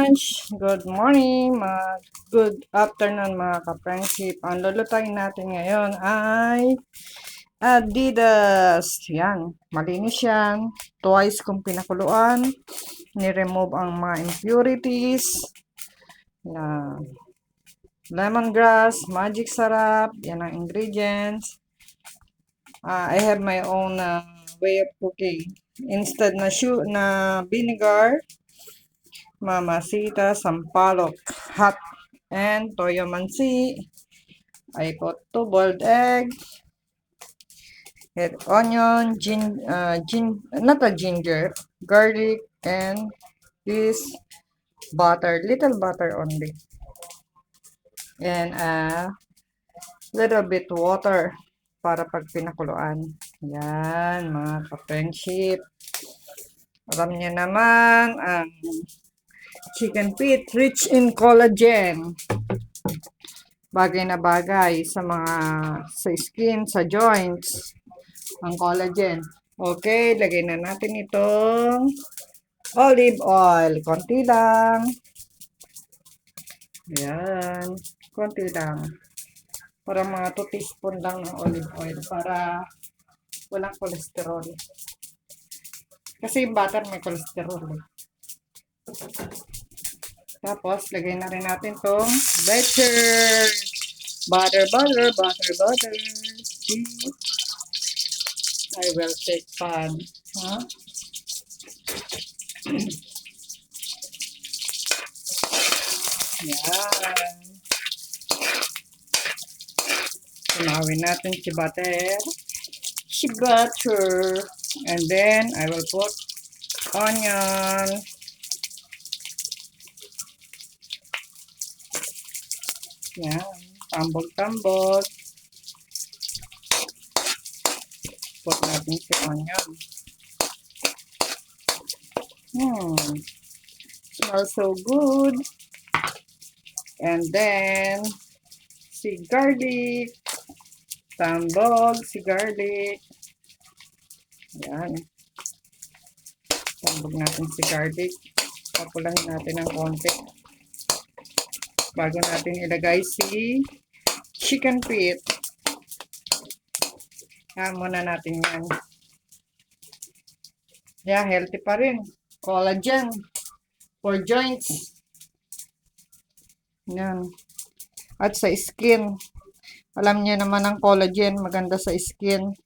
lunch. Good morning, good afternoon mga ka-friendship. Ang lulutuin natin ngayon ay Adidas. Yan, malinis yan. Twice kung pinakuluan. Ni-remove ang mga impurities. Yan. Lemongrass, magic sarap. Yan ang ingredients. I have my own way of cooking. Instead na vinegar, Mamacita, Sampalok, hot, and Toyo Mansi. I put 2 boiled egg, onion, ginger, garlic, and this butter, little butter only. And little bit water para pag pinakuluan. Yan, mga ka-friendship. Alam niyo naman, chicken feet, rich in collagen. Bagay na bagay sa skin, sa joints, ang collagen. Okay, lagay na natin itong olive oil. Konti lang. Ayan, konti lang. Para mga 2 teaspoon lang ng olive oil para walang cholesterol. Kasi yung butter may cholesterol. Tapos, lagay na rin natin tong butter. Butter. I will take pan. Huh? Yan. Tunawin natin si butter. And then, I will put onion. Yan. Tambol-tambol. Put natin si onion. Smells so good. And then, si garlic. Tambog, si garlic. Yan. Tambog natin si garlic. Papulahin natin ng konti. Bago natin ilagay si chicken feet. Muna natin yan. Yeah, healthy pa rin. Collagen for joints. Yan. At sa skin. Alam niyo naman ang collagen, maganda sa skin.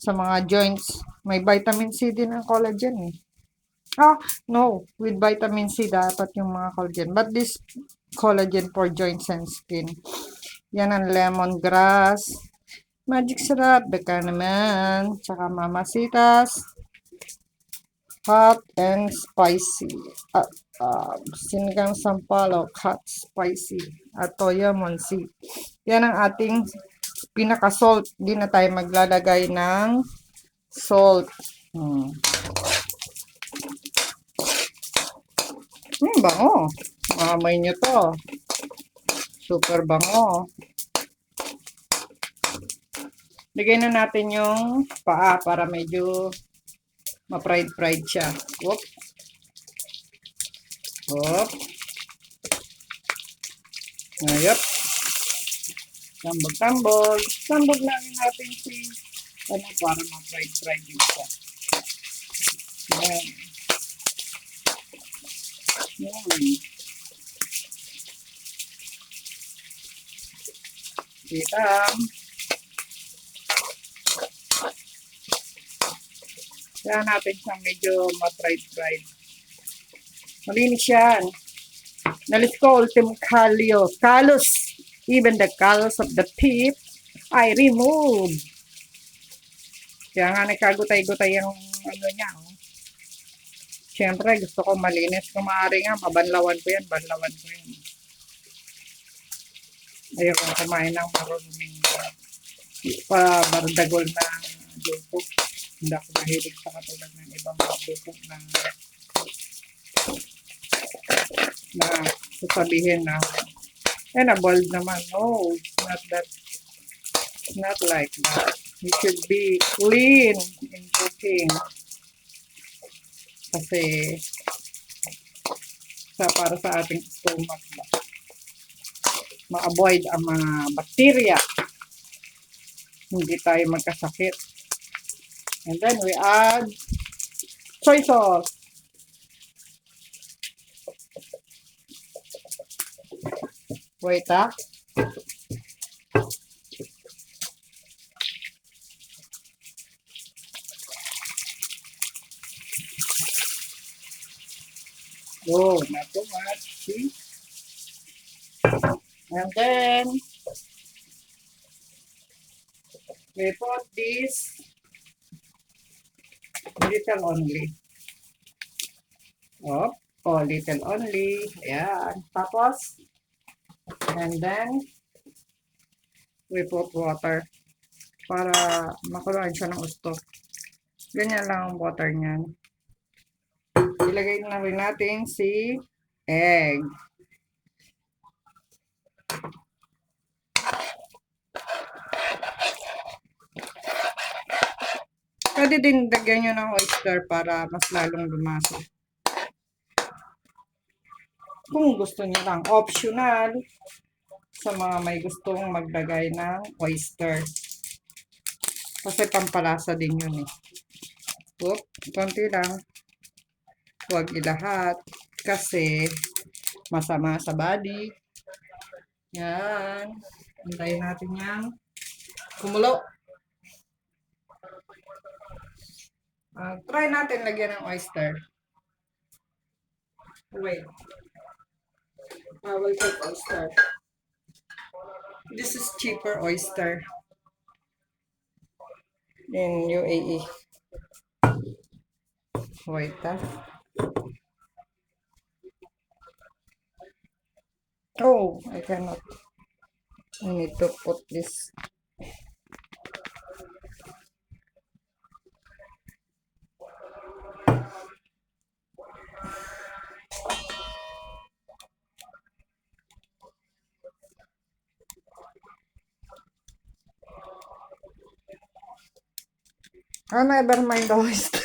Sa mga joints. May vitamin C din ang collagen eh. No. With vitamin C dapat yung mga collagen. But this collagen for joints and skin. Yan ang lemongrass. Magic sarap. Beka naman. Tsaka Mamacitas. Hot and spicy. Sinigang Sampalok. Hot, spicy. At Toyo Mansi. Yan ang ating pinaka-salt. Hindi na tayo maglalagay ng salt. Bango. Maamoy nyo to. Super bango. Lagay na natin yung paa para medyo ma-fried siya. Whoop. Whoop. Ayop. Tambog-tambog. Tambog lang natin si para ma-fried din siya. Yan. Kita. Kaya natin siyang medyo ma-fried. Malinis yan. Nalis ko ultim kalos. Even the colors of the tip, I remove. Kaya nga nagkagutay-gutay yung niya. Siyempre, gusto ko malinis. Kung maaari nga, mabanlawan ko yan. Ayoko kumain ng marunong bardagol na lupo. Hindi ako mahilig sa katulad ng ibang lupo na sasabihin na boiled naman. No, it's not like that. You should be clean in cooking. Kasi para sa ating stomach ba. Ma-avoid ang mga bacteria. Hindi tayo magkasakit. And then we add soy sauce. Wait ah. Oh, not too much. See? And then we put this little only. Oh, little only. Ayan. Tapos, and then we put water para makuloan siya ng gusto. Ganyan lang ang water niyan. Ilagay na rin natin si egg. Pwede din dagyan nyo ng oyster para mas lalong lumasa. Kung gusto niyo lang, optional sa mga may gustong maglagay ng oyster. Kasi pampalasa din yun eh. Oop, konti lang. Huwag ilahat kasi masama sa body. Yan. Hintayin natin yan. Kumulo. Try natin lagyan ng oyster. Wait. I will take oyster. This is cheaper oyster in UAE. Wait Oh, I cannot. I need to put this. Oh, never mind the oyster.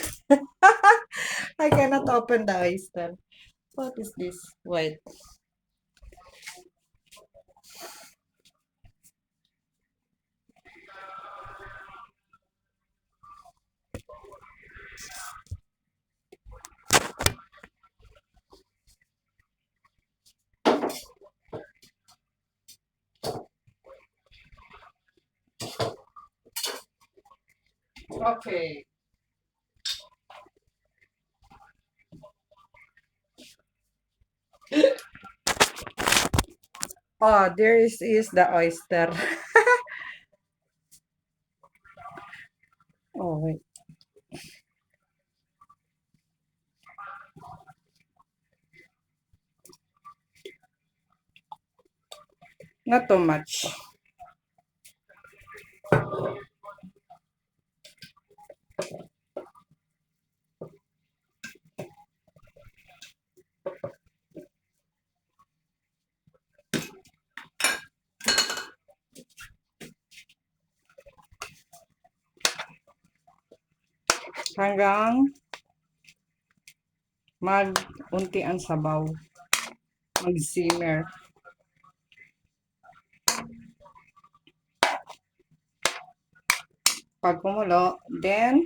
I cannot open the oyster. What is this? Wait. Okay. Oh, there is the oyster. Oh, wait. Not too much. Hanggang mag-unti ang sabaw. Mag-simmer. Pag kumulo, then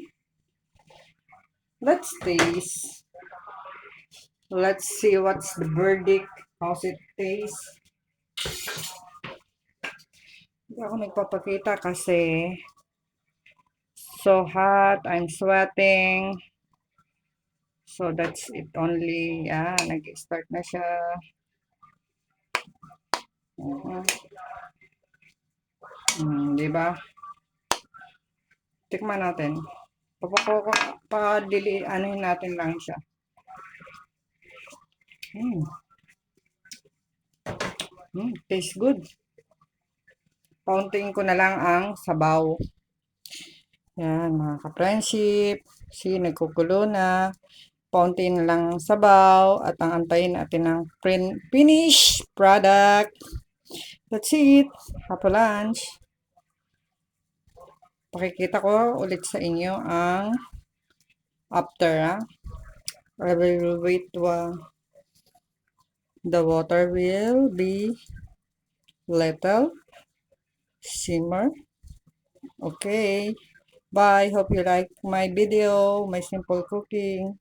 let's taste. Let's see what's the verdict. How's it taste? Hindi ako nagpapakita kasi so hot. I'm sweating. So that's it only. Nag-start na siya. Diba? Tikman natin. Anuhin natin lang siya. Tastes good. Pauntiin ko na lang ang sabaw. Yan, mga ka-friendship. See, nagkukulo na. Pauntiin na lang ang sabaw. At ang antayin natin ng finished product. That's it. Happy lunch. Pakikita ko ulit sa inyo ang after. I will wait The water will be little simmer. Okay. Bye. Hope you like my video, my simple cooking.